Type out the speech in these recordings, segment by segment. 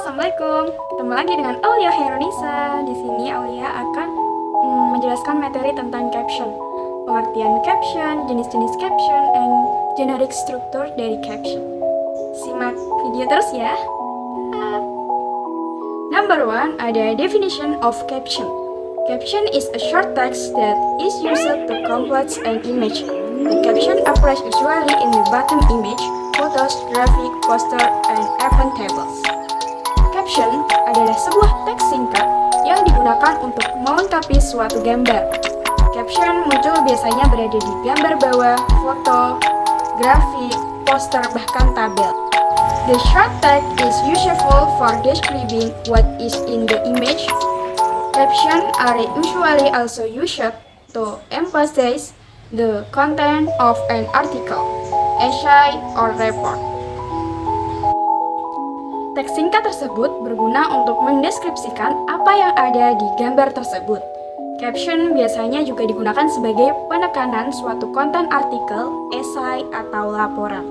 Assalamualaikum. Ketemu lagi dengan Aulia Heronisa. Di sini Aulia akan menjelaskan materi tentang caption, pengertian caption, jenis-jenis caption, and generic struktur dari caption. Simak video terus ya. Number 1, ada definition of caption. Caption is a short text that is used to complete an image. The caption appears usually in the bottom image, photos, graphic, poster, and event tables. Caption adalah sebuah teks singkat yang digunakan untuk melengkapi suatu gambar. Caption muncul biasanya berada di gambar bawah, foto, grafik, poster, bahkan tabel. The short text is useful for describing what is in the image. Caption are usually also used to emphasize the content of an article, essay, or report. Teks singkat tersebut berguna untuk mendeskripsikan apa yang ada di gambar tersebut. Caption biasanya juga digunakan sebagai penekanan suatu konten artikel, esai, atau laporan.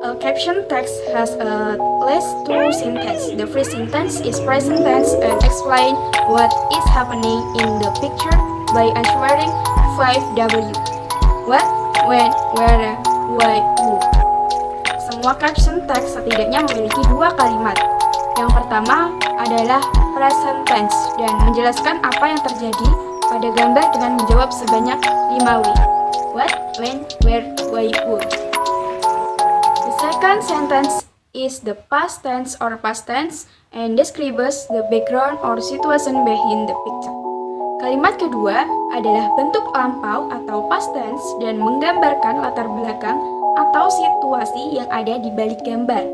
A caption text has at least two sentences. The first sentence is present tense and explain what is happening in the picture by answering 5W. What, when, where, why, who. Semua caption text setidaknya memiliki dua kalimat. Yang pertama adalah present tense dan menjelaskan apa yang terjadi pada gambar dengan menjawab sebanyak 5W. What, when, where, why, who. The second sentence is the past tense or past tense and describes the background or situation behind the picture. Kalimat kedua adalah bentuk lampau atau past tense dan menggambarkan latar belakang atau situasi yang ada di balik gambar.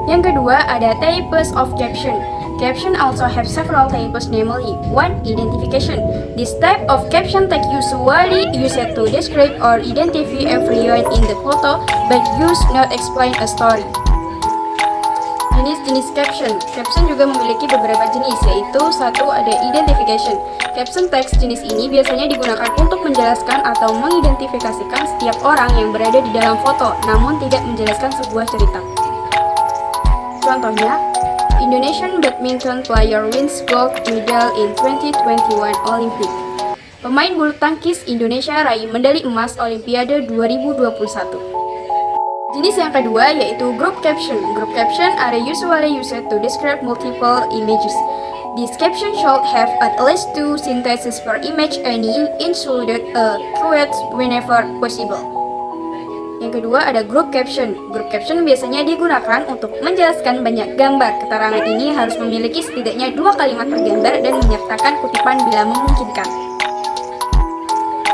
Yang kedua ada types of caption. Caption also have several types, namely 1. Identification. This type of caption text usually used to describe or identify everyone in the photo but use not explain a story. Jenis-jenis caption. Caption juga memiliki beberapa jenis, yaitu 1. Ada identification. Caption text jenis ini biasanya digunakan untuk menjelaskan atau mengidentifikasikan setiap orang yang berada di dalam foto, namun tidak menjelaskan sebuah cerita. Contohnya, Indonesian badminton player wins gold medal in 2021 Olympic. Pemain bulu tangkis Indonesia raih medali emas Olimpiade 2021. Jenis yang kedua yaitu group caption. Group caption are usually used to describe multiple images. This caption should have at least two sentences per image and included a quote whenever possible. Yang kedua ada group caption. Group caption biasanya digunakan untuk menjelaskan banyak gambar. Keterangan ini harus memiliki setidaknya dua kalimat per gambar dan menyertakan kutipan bila memungkinkan.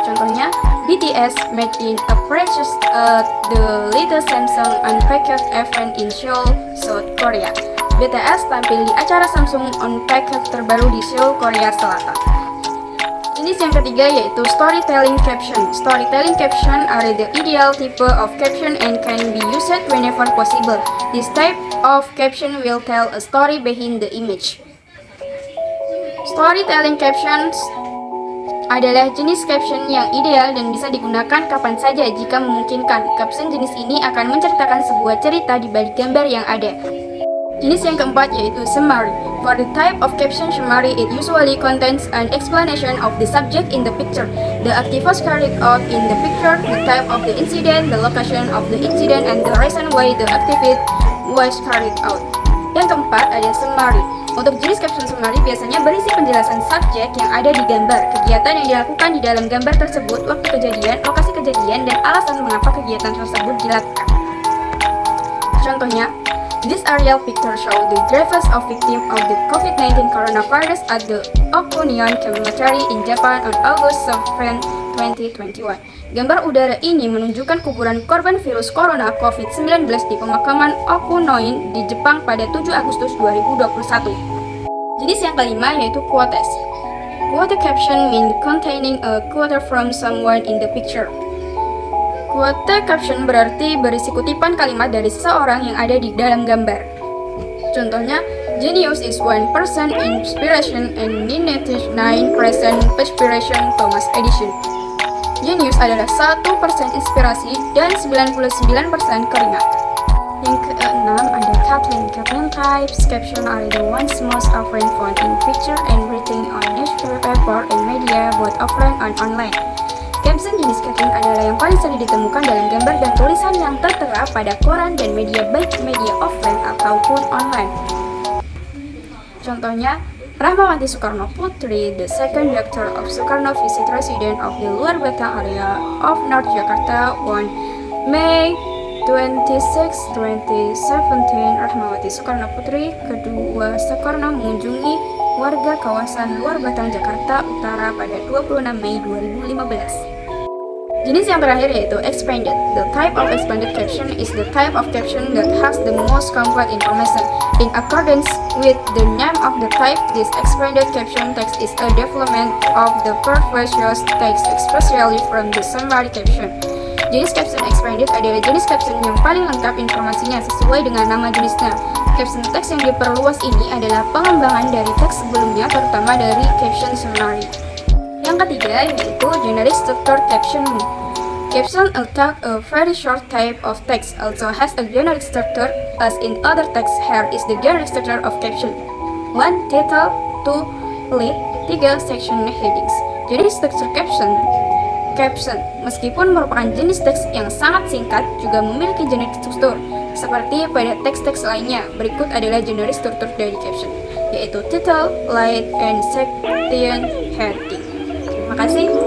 Contohnya, BTS made in a precious at the latest Samsung Unpacked event in Seoul, South Korea. BTS tampil di acara Samsung Unpacked terbaru di Seoul, Korea Selatan. Jenis yang ketiga yaitu storytelling caption. Storytelling caption are the ideal type of caption and can be used whenever possible. This type of caption will tell a story behind the image. Storytelling captions adalah jenis caption yang ideal dan bisa digunakan kapan saja jika memungkinkan. Caption jenis ini akan menceritakan sebuah cerita di balik gambar yang ada. Jenis yang keempat yaitu summary. For the type of caption summary, it usually contains an explanation of the subject in the picture, the activities carried out in the picture, the type of the incident, the location of the incident, and the reason why the activity was carried out. Yang keempat ada summary. Untuk jenis caption summary biasanya berisi penjelasan subjek yang ada di gambar, kegiatan yang dilakukan di dalam gambar tersebut, waktu kejadian, lokasi kejadian, dan alasan mengapa kegiatan tersebut dilakukan. Contohnya, this aerial picture show the graves of victims of the COVID-19 coronavirus at the Okunion Cemetery in Japan on August 7, 2021. Gambar udara ini menunjukkan kuburan korban virus corona COVID-19 di pemakaman Okunoin di Jepang pada 7 Agustus 2021. Jenis yang kelima yaitu quotes. Quote caption mean containing a quote from someone in the picture. Quote caption berarti berisi kutipan kalimat dari seseorang yang ada di dalam gambar. Contohnya, genius is 1% inspiration and 99% perspiration, Thomas Edison. Genius adalah 1% inspirasi dan 99% keringat. Yang keenam ada Kathleen types caption are the ones most often found in picture and written on newspaper and media, both offline and online. Caption jenis caption adalah yang paling sering ditemukan dalam gambar dan tulisan yang tertera pada koran dan media, baik media offline ataupun online. Contohnya, Rahmawati Soekarno Putri, the second Doctor of Soekarno, visit resident of the Luar Batang area of North Jakarta on May 26, 2017. Rahmawati Soekarno Putri kedua Soekarno mengunjungi warga kawasan Luar Batang, Jakarta Utara pada 26 Mei 2015. Jenis yang terakhir yaitu expanded. The type of expanded caption is the type of caption that has the most complete information. In accordance with the name of the type, this expanded caption text is a development of the previous text, especially from the summary caption. Jenis caption expanded adalah jenis caption yang paling lengkap informasinya sesuai dengan nama jenisnya. Caption teks yang diperluas ini adalah pengembangan dari teks sebelumnya, terutama dari caption summary. Yang ketiga yaitu generic structure caption. Caption attack a very short type of text also has a generic structure as in other text. Here is the generic structure of caption. 1. Title. 2. Lead. 3. Section headings. Generic structure caption. Meskipun merupakan jenis teks yang sangat singkat, juga memiliki generic struktur. Seperti pada teks-teks lainnya, berikut adalah generic struktur dari caption, yaitu title, lead, and section heading. Terima kasih.